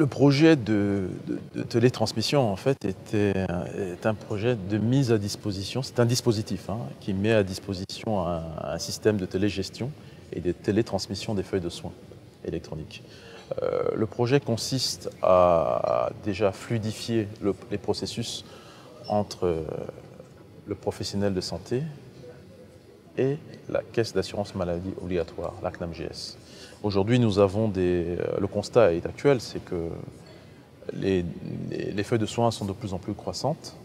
Le projet de télétransmission, en fait, est un projet de mise à disposition. C'est un dispositif qui met à disposition un système de télégestion et de télétransmission des feuilles de soins électroniques. Le projet consiste à déjà fluidifier les processus entre le professionnel de santé et la caisse d'assurance maladie obligatoire, la CNAMGS. Aujourd'hui, le constat est actuel, c'est que les feuilles de soins sont de plus en plus croissantes.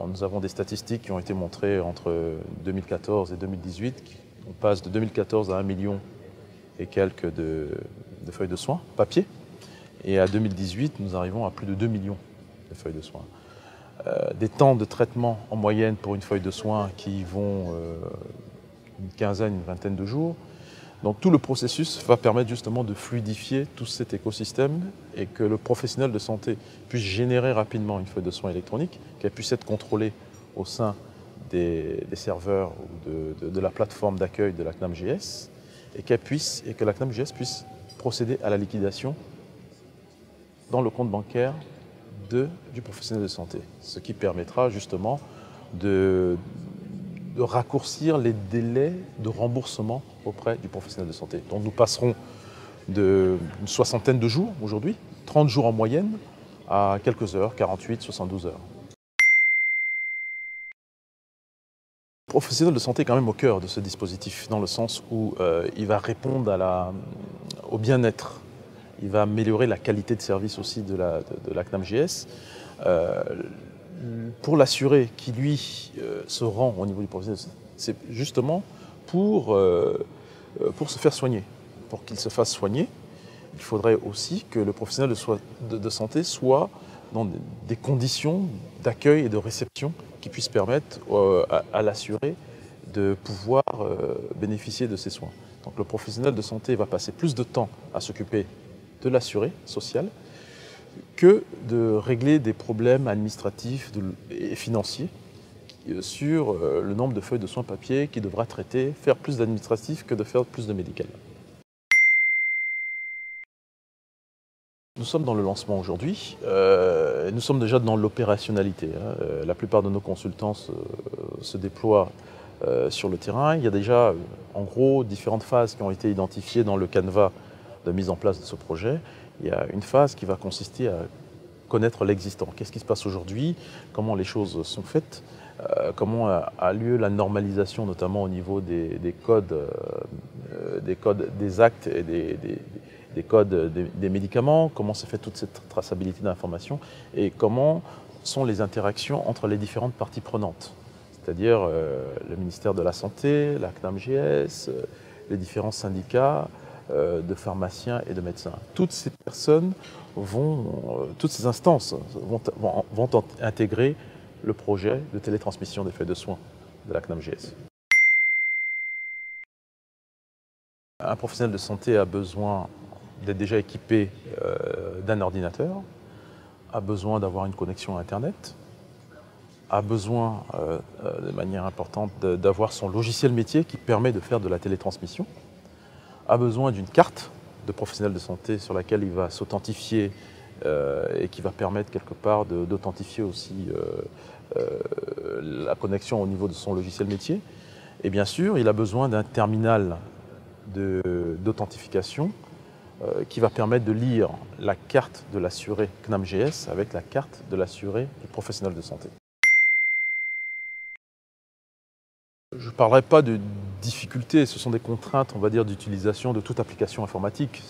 Nous avons des statistiques qui ont été montrées entre 2014 et 2018. On passe de 2014 à 1 million et quelques de feuilles de soins papier. Et à 2018, nous arrivons à plus de 2 millions de feuilles de soins. Des temps de traitement en moyenne pour une feuille de soins qui vont une quinzaine, une vingtaine de jours. Donc tout le processus va permettre justement de fluidifier tout cet écosystème et que le professionnel de santé puisse générer rapidement une feuille de soins électronique, qu'elle puisse être contrôlée au sein des serveurs ou de la plateforme d'accueil de la CNAMGS et que la CNAMGS puisse procéder à la liquidation dans le compte bancaire du professionnel de santé, ce qui permettra justement de raccourcir les délais de remboursement auprès du professionnel de santé. Donc nous passerons d'une soixantaine de jours aujourd'hui, 30 jours en moyenne, à quelques heures, 48, 72 heures. Le professionnel de santé est quand même au cœur de ce dispositif, dans le sens où il va répondre au bien-être. Il va améliorer la qualité de service aussi de la CNAMGS. Pour l'assuré qui, lui, se rend au niveau du professionnel, c'est justement pour se faire soigner. Pour qu'il se fasse soigner, il faudrait aussi que le professionnel de santé soit dans des conditions d'accueil et de réception qui puissent permettre à l'assuré de pouvoir bénéficier de ces soins. Donc le professionnel de santé va passer plus de temps à s'occuper de l'assuré social que de régler des problèmes administratifs et financiers sur le nombre de feuilles de soins papier qu'il devra traiter, faire plus d'administratif que de faire plus de médical. Nous sommes dans le lancement aujourd'hui, nous sommes déjà dans l'opérationnalité. La plupart de nos consultants se déploient sur le terrain. Il y a déjà en gros différentes phases qui ont été identifiées dans le canevas de mise en place de ce projet. Il y a une phase qui va consister à connaître l'existant. Qu'est-ce qui se passe aujourd'hui? Comment les choses sont faites? Comment a lieu la normalisation, notamment au niveau des codes, des actes et des codes des médicaments? Comment se fait toute cette traçabilité d'informations? Et comment sont les interactions entre les différentes parties prenantes? C'est-à-dire le ministère de la Santé, la CNAMGS, les différents syndicats de pharmaciens et de médecins. Toutes ces personnes toutes ces instances vont intégrer le projet de télétransmission des feuilles de soins de la CNAMGS. Un professionnel de santé a besoin d'être déjà équipé d'un ordinateur, a besoin d'avoir une connexion à Internet, a besoin de manière importante d'avoir son logiciel métier qui permet de faire de la télétransmission, a besoin d'une carte de professionnel de santé sur laquelle il va s'authentifier et qui va permettre quelque part d'authentifier aussi la connexion au niveau de son logiciel métier. Et bien sûr, il a besoin d'un terminal d'authentification qui va permettre de lire la carte de l'assuré CNAMGS avec la carte de l'assuré du professionnel de santé. Je ne parlerai pas de difficultés, ce sont des contraintes, on va dire, d'utilisation de toute application informatique.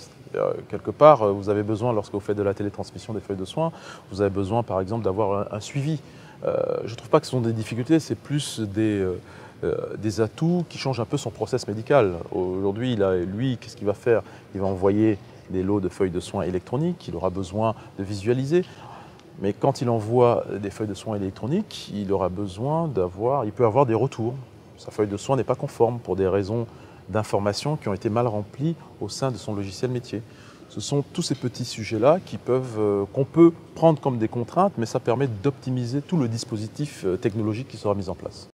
Quelque part, vous avez besoin, lorsque vous faites de la télétransmission des feuilles de soins, vous avez besoin, par exemple, d'avoir un suivi. Je ne trouve pas que ce sont des difficultés, c'est plus des atouts qui changent un peu son process médical. Aujourd'hui, lui, qu'est-ce qu'il va faire? Il va envoyer des lots de feuilles de soins électroniques, il aura besoin de visualiser. Mais quand il envoie des feuilles de soins électroniques, il peut avoir des retours. Sa feuille de soins n'est pas conforme pour des raisons d'information qui ont été mal remplies au sein de son logiciel métier. Ce sont tous ces petits sujets-là qu'on peut prendre comme des contraintes, mais ça permet d'optimiser tout le dispositif technologique qui sera mis en place.